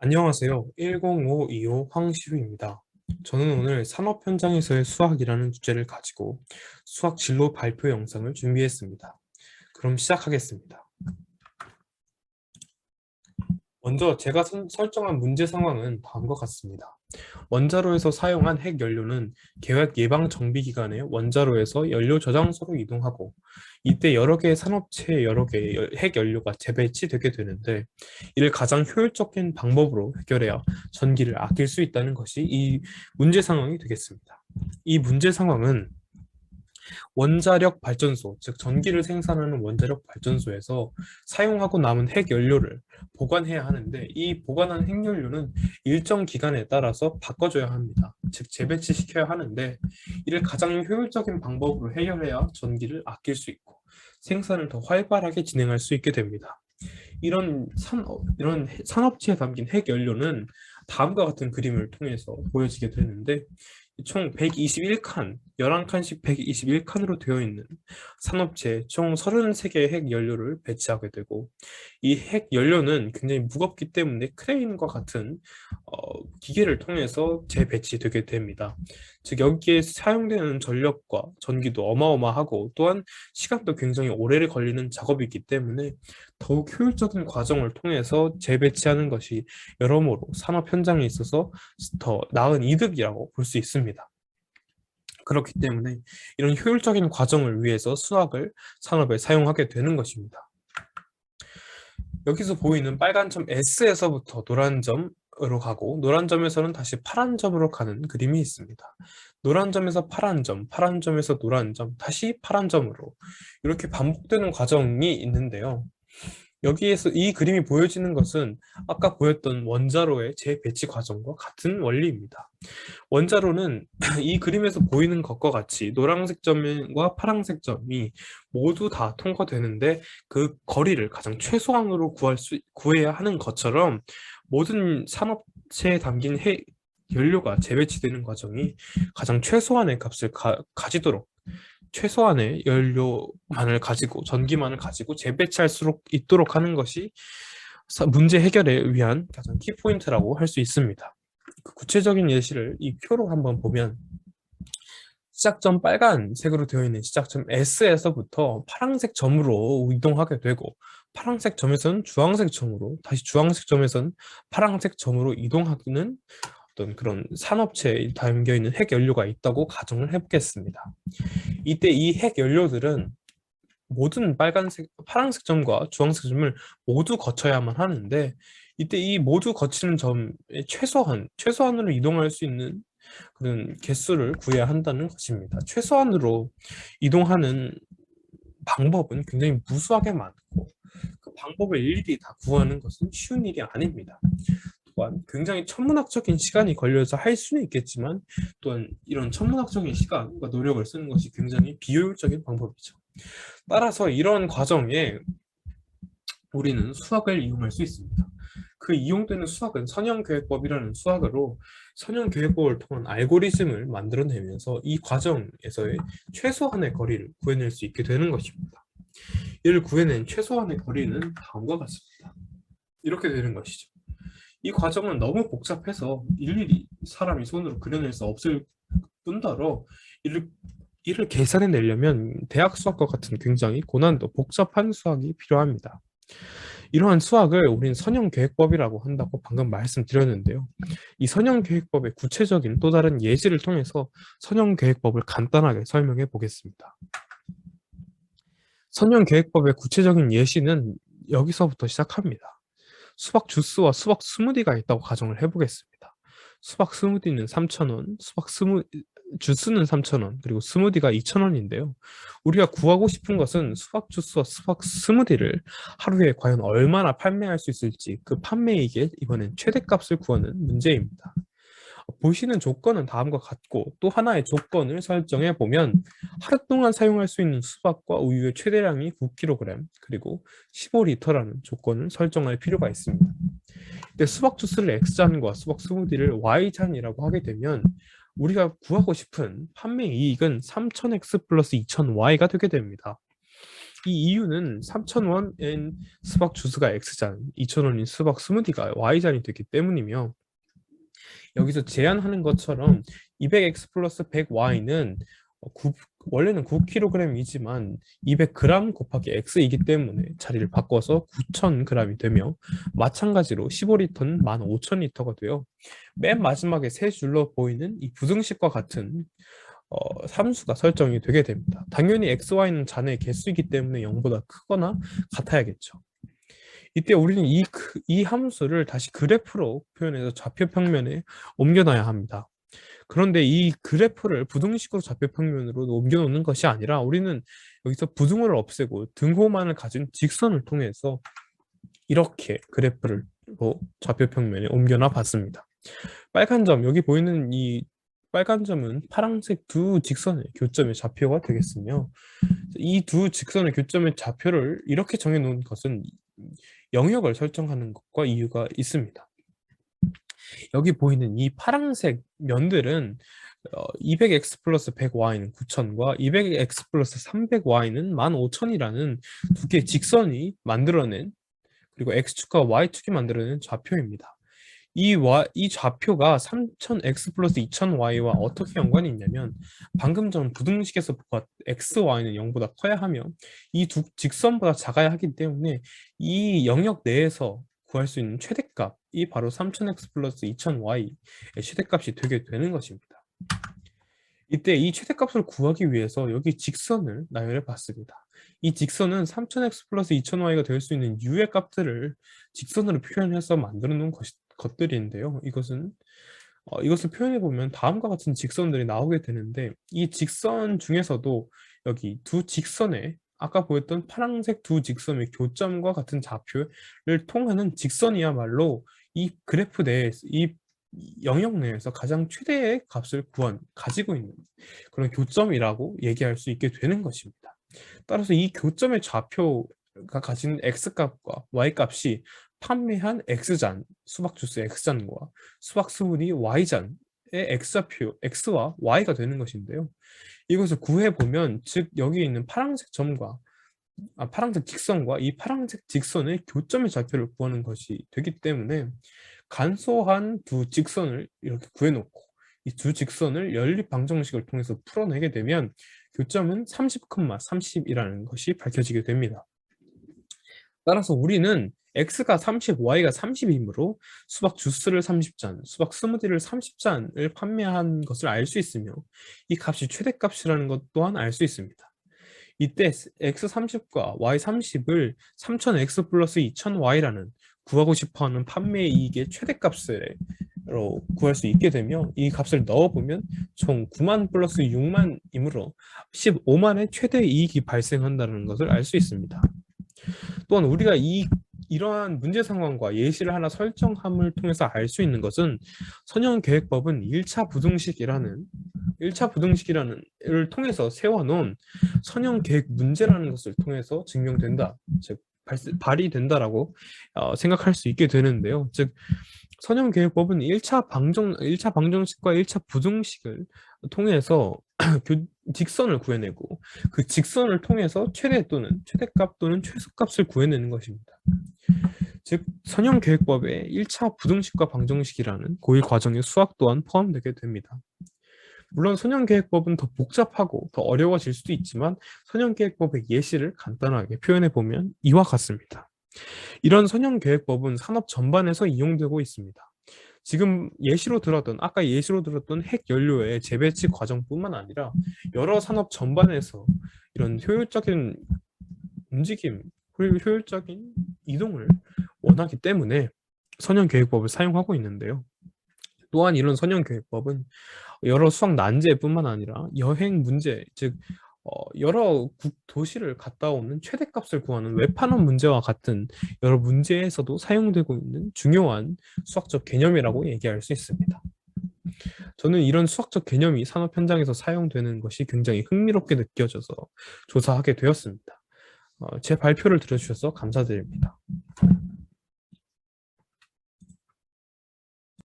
안녕하세요. 10525 황시우입니다. 저는 오늘 산업 현장에서의 수학이라는 주제를 가지고 수학 진로 발표 영상을 준비했습니다. 그럼 시작하겠습니다. 먼저 제가 설정한 문제 상황은 다음과 같습니다. 원자로에서 사용한 핵연료는 계획 예방 정비 기간에 원자로에서 연료 저장소로 이동하고 이때 여러 개의 산업체에 여러 개의 핵연료가 재배치되게 되는데 이를 가장 효율적인 방법으로 해결해야 전기를 아낄 수 있다는 것이 이 문제 상황이 되겠습니다. 이 문제 상황은 원자력 발전소, 즉 전기를 생산하는 원자력 발전소에서 사용하고 남은 핵연료를 보관해야 하는데 이 보관한 핵연료는 일정 기간에 따라서 바꿔줘야 합니다. 즉 재배치시켜야 하는데 이를 가장 효율적인 방법으로 해결해야 전기를 아낄 수 있고 생산을 더 활발하게 진행할 수 있게 됩니다. 이런 산업체에 담긴 핵연료는 다음과 같은 그림을 통해서 보여지게 되는데 총 121칸, 11칸씩 121칸으로 되어 있는 산업체에 총 33개의 핵연료를 배치하게 되고 이 핵연료는 굉장히 무겁기 때문에 크레인과 같은 기계를 통해서 재배치되게 됩니다. 즉 여기에 사용되는 전력과 전기도 어마어마하고 또한 시간도 굉장히 오래 걸리는 작업이기 때문에 더욱 효율적인 과정을 통해서 재배치하는 것이 여러모로 산업 현장에 있어서 더 나은 이득이라고 볼 수 있습니다. 그렇기 때문에 이런 효율적인 과정을 위해서 수학을 산업에 사용하게 되는 것입니다. 여기서 보이는 빨간 점 S에서부터 노란 점으로 가고 노란 점에서는 다시 파란 점으로 가는 그림이 있습니다. 노란 점에서 파란 점, 파란 점에서 노란 점, 다시 파란 점으로 이렇게 반복되는 과정이 있는데요. 여기에서 이 그림이 보여지는 것은 아까 보였던 원자로의 재배치 과정과 같은 원리입니다. 원자로는 이 그림에서 보이는 것과 같이 노란색 점과 파란색 점이 모두 다 통과되는데 그 거리를 가장 최소한으로 구해야 하는 것처럼 모든 산업체에 담긴 연료가 재배치되는 과정이 가장 최소한의 값을 가지도록 최소한의 연료만을 가지고 전기만을 가지고 재배치할 수 있도록 하는 것이 문제 해결에 위한 가장 키포인트라고 할 수 있습니다. 그 구체적인 예시를 이 표로 한번 보면 시작점 빨간색으로 되어 있는 시작점 S에서부터 파란색 점으로 이동하게 되고 파란색 점에서는 주황색 점으로 다시 주황색 점에서는 파란색 점으로 이동하는 어떤 그런 산업체에 담겨 있는 핵연료가 있다고 가정을 해보겠습니다. 이때 이 핵연료들은 모든 파란색 점과 주황색 점을 모두 거쳐야만 하는데 이때 이 모두 거치는 점의 최소한으로 이동할 수 있는 그런 개수를 구해야 한다는 것입니다. 최소한으로 이동하는 방법은 굉장히 무수하게 많고 그 방법을 일일이 다 구하는 것은 쉬운 일이 아닙니다. 또한 굉장히 천문학적인 시간이 걸려서 할 수는 있겠지만 또한 이런 천문학적인 시간과 노력을 쓰는 것이 굉장히 비효율적인 방법이죠. 따라서 이런 과정에 우리는 수학을 이용할 수 있습니다. 그 이용되는 수학은 선형계획법이라는 수학으로 선형계획법을 통한 알고리즘을 만들어내면서 이 과정에서의 최소한의 거리를 구해낼 수 있게 되는 것입니다. 이를 구해낸 최소한의 거리는 다음과 같습니다. 이렇게 되는 것이죠. 이 과정은 너무 복잡해서 일일이 사람이 손으로 그려낼 수 없을 뿐더러 이를, 이를 계산해내려면 대학 수학과 같은 굉장히 고난도 복잡한 수학이 필요합니다. 이러한 수학을 우리는 선형계획법이라고 한다고 방금 말씀드렸는데요. 이 선형계획법의 구체적인 또 다른 예시를 통해서 선형계획법을 간단하게 설명해 보겠습니다. 선형계획법의 구체적인 예시는 여기서부터 시작합니다. 수박 주스와 수박 스무디가 있다고 가정을 해보겠습니다. 수박 스무디는 3,000원, 주스는 3,000원, 그리고 스무디가 2,000원인데요. 우리가 구하고 싶은 것은 수박 주스와 수박 스무디를 하루에 과연 얼마나 판매할 수 있을지 그 판매액의 이번엔 최대값을 구하는 문제입니다. 보시는 조건은 다음과 같고 또 하나의 조건을 설정해 보면 하루 동안 사용할 수 있는 수박과 우유의 최대량이 9kg 그리고 15리터라는 조건을 설정할 필요가 있습니다. 근데 수박 주스를 X잔과 수박 스무디를 Y잔이라고 하게 되면 우리가 구하고 싶은 판매 이익은 3000X 플러스 2000Y가 되게 됩니다. 이 이유는 3,000원인 수박 주스가 X잔, 2,000원인 수박 스무디가 Y잔이 되기 때문이며, 여기서 제한하는 것처럼 200X 플러스 100Y는 원래는 9kg이지만 200g 곱하기 X이기 때문에 자리를 바꿔서 9,000g이 되며, 마찬가지로 15리터는 15,000리터가 되어 맨 마지막에 세 줄로 보이는 이 부등식과 같은 함수가 설정이 되게 됩니다. 당연히 XY는 잔의 개수이기 때문에 0보다 크거나 같아야겠죠. 이때 우리는 이 함수를 다시 그래프로 표현해서 좌표 평면에 옮겨놔야 합니다. 그런데 이 그래프를 부등식으로 좌표 평면으로 옮겨놓는 것이 아니라, 우리는 여기서 부등호를 없애고 등호만을 가진 직선을 통해서 이렇게 그래프를 좌표 평면에 옮겨놔 봤습니다. 빨간 점, 여기 보이는 이 빨간 점은 파란색 두 직선의 교점의 좌표가 되겠으며, 이 두 직선의 교점의 좌표를 이렇게 정해놓은 것은 영역을 설정하는 것과 이유가 있습니다. 여기 보이는 이 파란색 면들은 200x 플러스 100y는 9,000과 200x 플러스 300y는 15,000이라는 두 개의 직선이 만들어낸, 그리고 x축과 y축이 만들어낸 좌표입니다. 이 좌표가 3,000x 플러스 2,000y와 어떻게 연관이 있냐면, 방금 전 부등식에서 보았 xy는 0보다 커야 하며 이 두 직선보다 작아야 하기 때문에 이 영역 내에서 구할 수 있는 최대값이 바로 3,000x 플러스 2,000y의 최대값이 되게 되는 것입니다. 이때 이 최대값을 구하기 위해서 여기 직선을 나열해 봤습니다. 이 직선은 3,000x 플러스 2,000y가 될 수 있는 u의 값들을 직선으로 표현해서 만들어 놓은 것들인데요. 이것을 표현해 보면 다음과 같은 직선들이 나오게 되는데, 이 직선 중에서도 여기 두 직선에 아까 보였던 파란색 두 직선의 교점과 같은 좌표를 통하는 직선이야말로 이 그래프 내에서, 이 영역 내에서 가장 최대의 값을 가지고 있는 그런 교점이라고 얘기할 수 있게 되는 것입니다. 따라서 이 교점의 좌표가 가진 X값과 Y값이 판매한 X잔, 수박 주스 X잔과 수박 스무디 Y잔의 X좌표, X와 Y가 되는 것인데요. 이것을 구해보면, 즉 여기 있는 파란색 직선과 이 파란색 직선의 교점의 좌표를 구하는 것이 되기 때문에, 간소한 두 직선을 이렇게 구해놓고 이 두 직선을 연립 방정식을 통해서 풀어내게 되면 교점은 30,30이라는 것이 밝혀지게 됩니다. 따라서 우리는 X가 30, Y가 30이므로 수박 주스를 30잔, 수박 스무디를 30잔을 판매한 것을 알 수 있으며, 이 값이 최대값이라는 것 또한 알 수 있습니다. 이때 X30과 Y30을 3,000X 플러스 2,000Y라는 구하고 싶어하는 판매 이익의 최대값으로 구할 수 있게 되며, 이 값을 넣어보면 총 9만 플러스 6만이므로 15만의 최대 이익이 발생한다는 것을 알 수 있습니다. 또한 우리가 이러한 문제 상황과 예시를 하나 설정함을 통해서 알 수 있는 것은, 선형계획법은 1차 부등식이라는 을 통해서 세워놓은 선형계획 문제라는 것을 통해서 증명된다, 즉 발휘된다라고 생각할 수 있게 되는데요. 즉 선형계획법은 1차 방정식과 1차 부등식을 통해서 직선을 구해내고, 그 직선을 통해서 최대값 또는 최소값을 구해내는 것입니다. 즉 선형계획법에 1차 부등식과 방정식이라는 고1 과정의 수학 또한 포함되게 됩니다. 물론 선형계획법은 더 복잡하고 더 어려워질 수도 있지만, 선형계획법의 예시를 간단하게 표현해보면 이와 같습니다. 이런 선형계획법은 산업 전반에서 이용되고 있습니다. 지금 아까 예시로 들었던 핵연료의 재배치 과정뿐만 아니라 여러 산업 전반에서 이런 효율적인 움직임, 효율적인 이동을 원하기 때문에 선형계획법을 사용하고 있는데요. 또한 이런 선형계획법은 여러 수학 난제뿐만 아니라 여행 문제, 즉 여러 도시를 갔다 오는 최대값을 구하는 외판원 문제와 같은 여러 문제에서도 사용되고 있는 중요한 수학적 개념이라고 얘기할 수 있습니다. 저는 이런 수학적 개념이 산업 현장에서 사용되는 것이 굉장히 흥미롭게 느껴져서 조사하게 되었습니다. 제 발표를 들어주셔서 감사드립니다.